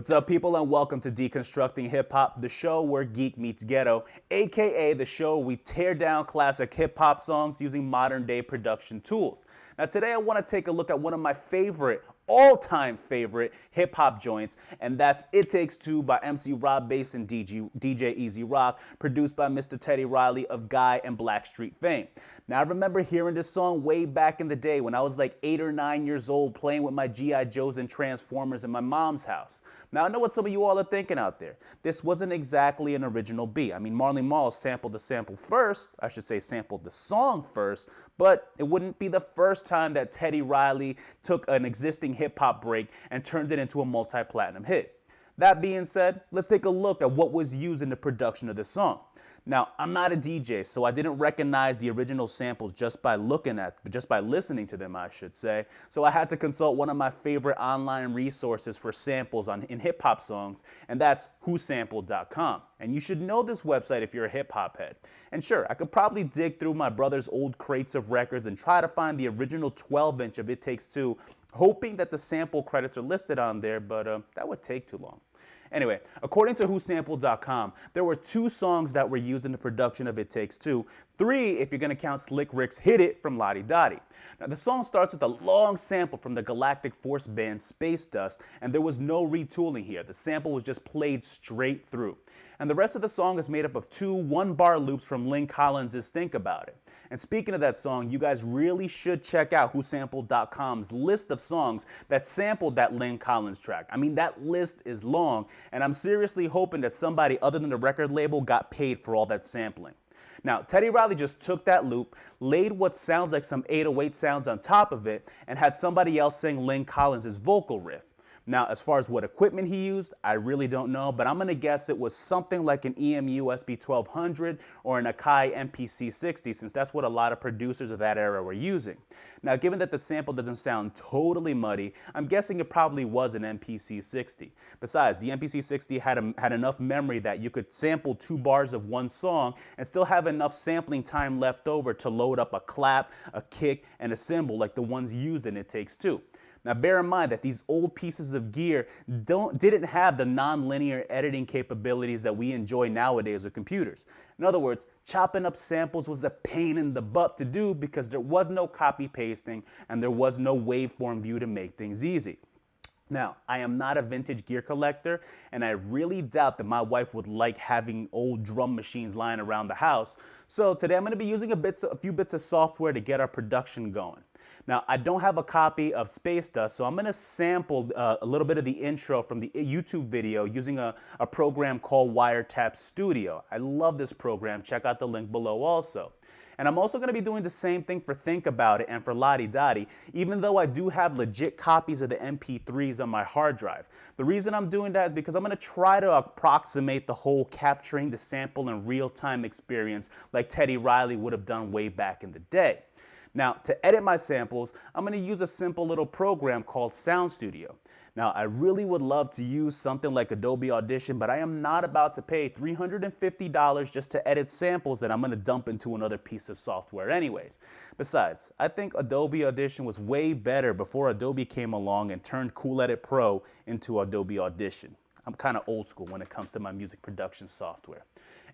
What's up, people, and welcome to Deconstructing Hip Hop, the show where geek meets ghetto, aka the show we tear down classic hip hop songs using modern day production tools. Now, today I want to take a look at one of my all-time favorite hip hop joints, and that's It Takes Two by MC Rob Bass and DJ Easy Rock, produced by Mr. Teddy Riley of Guy and Blackstreet fame. Now, I remember hearing this song way back in the day when I was like 8 or 9 years old playing with my G.I. Joes and Transformers in my mom's house. Now, I know what some of you all are thinking out there. This wasn't exactly an original beat. I mean, Marley Marl sampled the sample first, I should say sampled the song first, but it wouldn't be the first time that Teddy Riley took an existing hip-hop break and turned it into a multi-platinum hit. That being said, let's take a look at what was used in the production of this song. Now, I'm not a DJ, so I didn't recognize the original samples just by listening to them, I should say. So I had to consult one of my favorite online resources for samples in hip-hop songs, and that's whosampled.com. And you should know this website if you're a hip-hop head. And sure, I could probably dig through my brother's old crates of records and try to find the original 12-inch of It Takes Two, hoping that the sample credits are listed on there, but that would take too long. Anyway, according to whosampled.com, there were 2 songs that were used in the production of It Takes Two, 3 if you're going to count Slick Rick's Hit It from Lottie Dottie. Now, the song starts with a long sample from the Galactic Force band Space Dust, and there was no retooling here. The sample was just played straight through. And the rest of the song is made up of 2 one-bar loops from Lynn Collins' Think About It. And speaking of that song, you guys really should check out whosampled.com's list of songs that sampled that Lynn Collins track. I mean, that list is long, and I'm seriously hoping that somebody other than the record label got paid for all that sampling. Now, Teddy Riley just took that loop, laid what sounds like some 808 sounds on top of it, and had somebody else sing Lynn Collins' vocal riff. Now, as far as what equipment he used, I really don't know, but I'm going to guess it was something like an EMU SB1200 or an Akai MPC60, since that's what a lot of producers of that era were using. Now, given that the sample doesn't sound totally muddy, I'm guessing it probably was an MPC60. Besides, the MPC60 had enough memory that you could sample 2 bars of one song and still have enough sampling time left over to load up a clap, a kick, and a cymbal like the ones used in It Takes Two. Now, bear in mind that these old pieces of gear didn't have the non-linear editing capabilities that we enjoy nowadays with computers. In other words, chopping up samples was a pain in the butt to do because there was no copy pasting and there was no waveform view to make things easy. Now, I am not a vintage gear collector, and I really doubt that my wife would like having old drum machines lying around the house. So today I'm going to be using a few bits of software to get our production going. Now, I don't have a copy of Space Dust, so I'm going to sample a little bit of the intro from the YouTube video using a program called WireTap Studio. I love this program. Check out the link below also. And I'm also going to be doing the same thing for Think About It and for Lottie Dottie, even though I do have legit copies of the MP3s on my hard drive. The reason I'm doing that is because I'm going to try to approximate the whole capturing the sample in real-time experience like Teddy Riley would have done way back in the day. Now, to edit my samples, I'm going to use a simple little program called Sound Studio. Now, I really would love to use something like Adobe Audition, but I am not about to pay $350 just to edit samples that I'm going to dump into another piece of software anyways. Besides, I think Adobe Audition was way better before Adobe came along and turned Cool Edit Pro into Adobe Audition. I'm kind of old school when it comes to my music production software.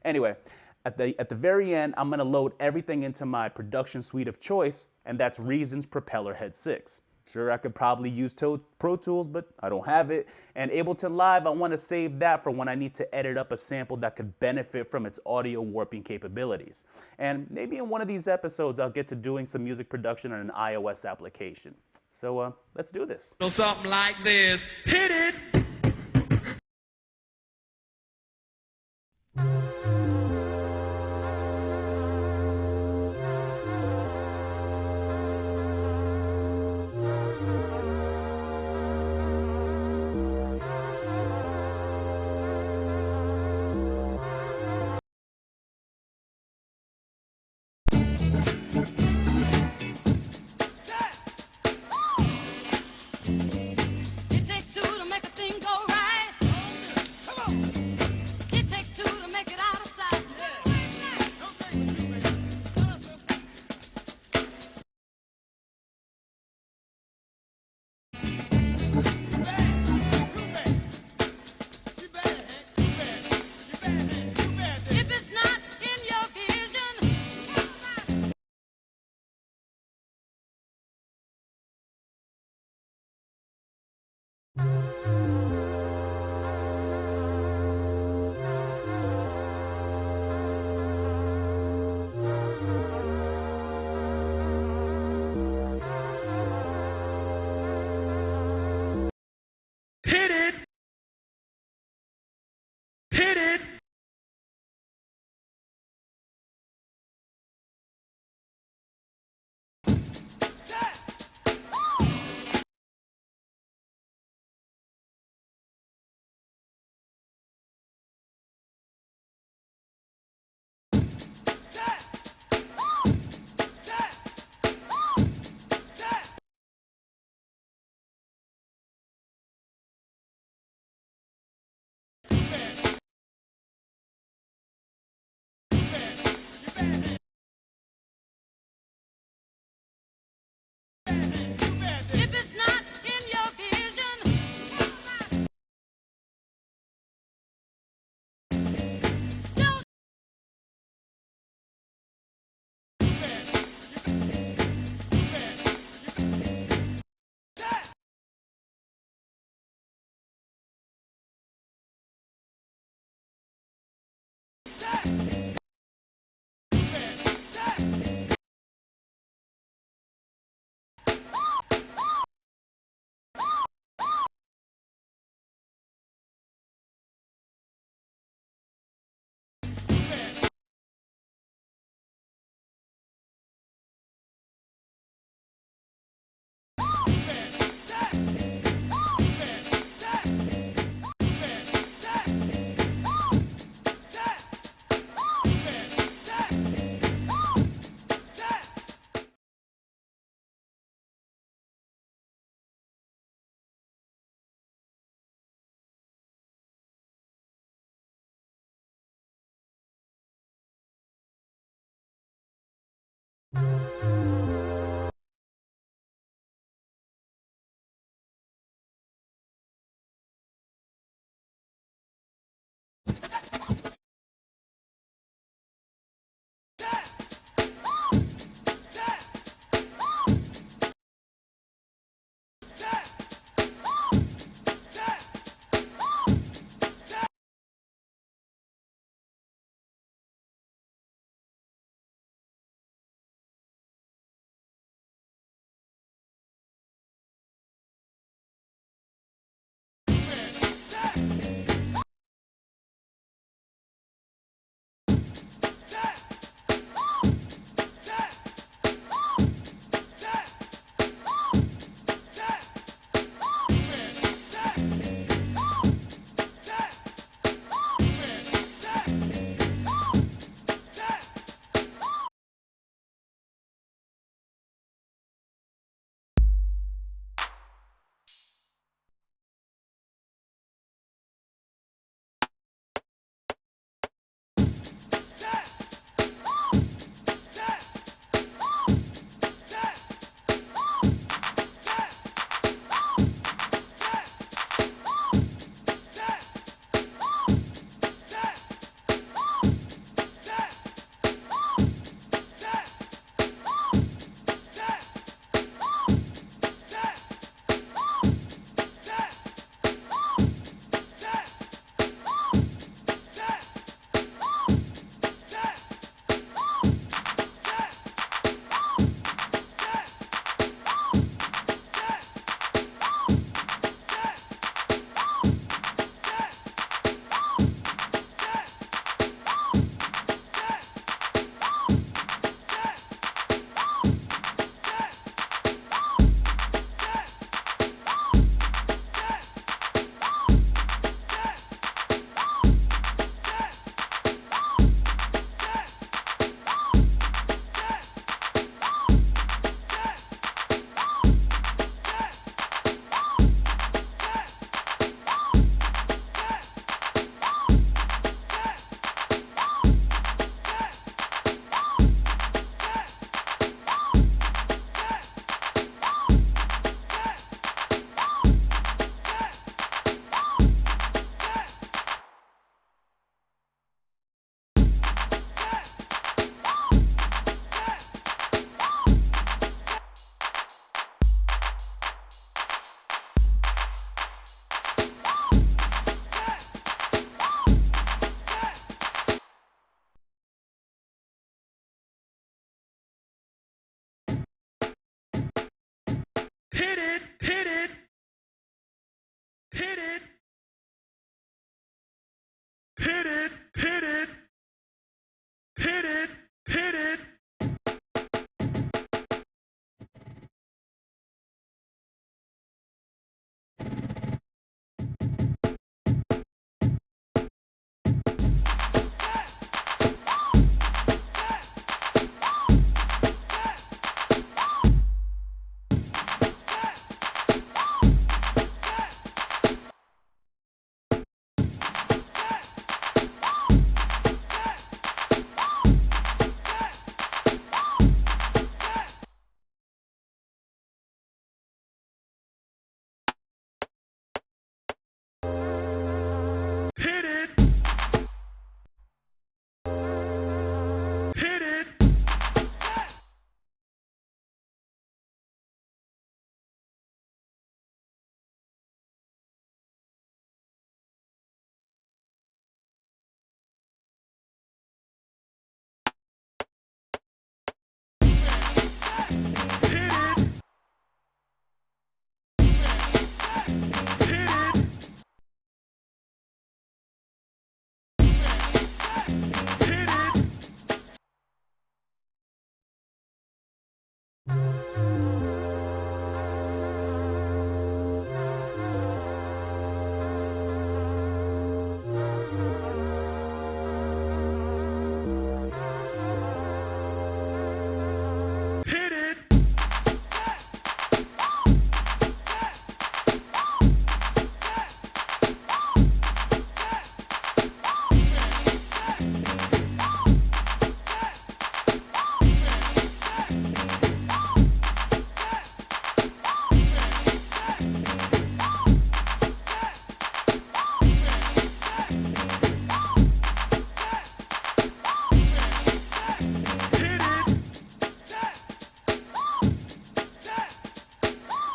Anyway, at the very end, I'm going to load everything into my production suite of choice, and that's Reason's Propellerhead 6. Sure, I could probably use Pro Tools, but I don't have it. And Ableton Live, I want to save that for when I need to edit up a sample that could benefit from its audio warping capabilities. And maybe in one of these episodes, I'll get to doing some music production on an iOS application. So let's do this. So something like this. Hit it! It takes two to make a thing If it's not in your vision, don't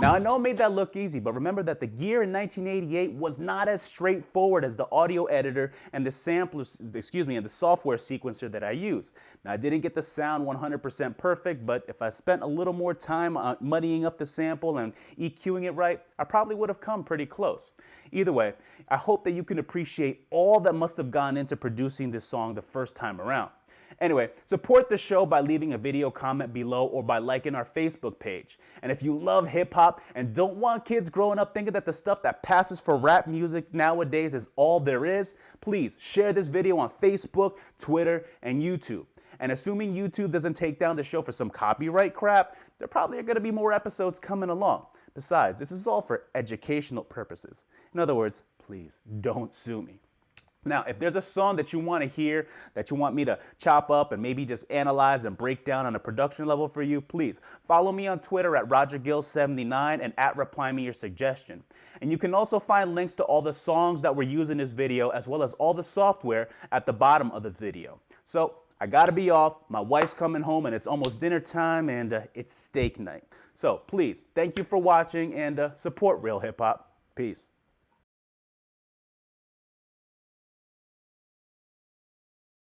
Now I know I made that look easy, but remember that the gear in 1988 was not as straightforward as the audio editor and the samplers, and the software sequencer that I use. Now I didn't get the sound 100% perfect, but if I spent a little more time muddying up the sample and EQing it right, I probably would have come pretty close. Either way, I hope that you can appreciate all that must have gone into producing this song the first time around. Anyway, support the show by leaving a video comment below or by liking our Facebook page. And if you love hip hop and don't want kids growing up thinking that the stuff that passes for rap music nowadays is all there is, please share this video on Facebook, Twitter, and YouTube. And assuming YouTube doesn't take down the show for some copyright crap, there probably are going to be more episodes coming along. Besides, this is all for educational purposes. In other words, please don't sue me. Now, if there's a song that you want to hear, that you want me to chop up and maybe just analyze and break down on a production level for you, please follow me on Twitter at RogerGill79 and at reply me your suggestion. And you can also find links to all the songs that were used in this video as well as all the software at the bottom of the video. So, I gotta be off, my wife's coming home and it's almost dinner time and it's steak night. So please, thank you for watching and support Real Hip Hop. Peace.